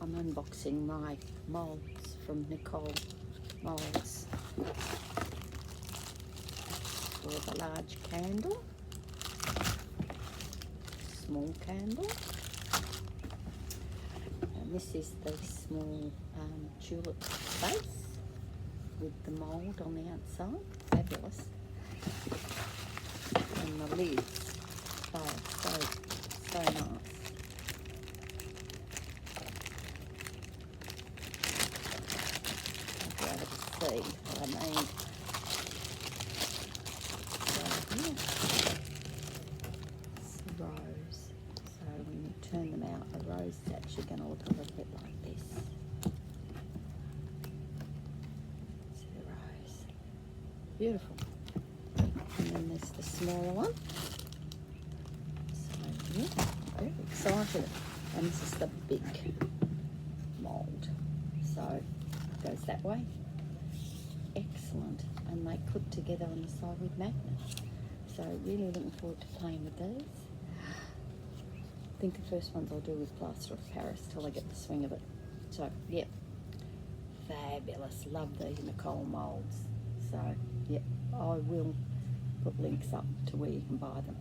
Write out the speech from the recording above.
I'm unboxing my molds from Nicole Moulds for the large candle, small candle, and this is the small tulip base with the mould on the outside. Fabulous. And the lids are so nice. I'll be able to see what I need. So yeah, it's a rose. So when you turn them out, the rose is actually going to look a little bit like this. See the rose. Beautiful. And then there's the smaller one. So yeah, very excited. And this is the big mould. So it goes that way. Excellent. And they clip together on the side with magnets. So really looking forward to playing with these. I think the first ones I'll do with plaster of Paris till I get the swing of it. So yeah, fabulous. Love these Nicole Moulds. So yeah, I will put links up to where you can buy them.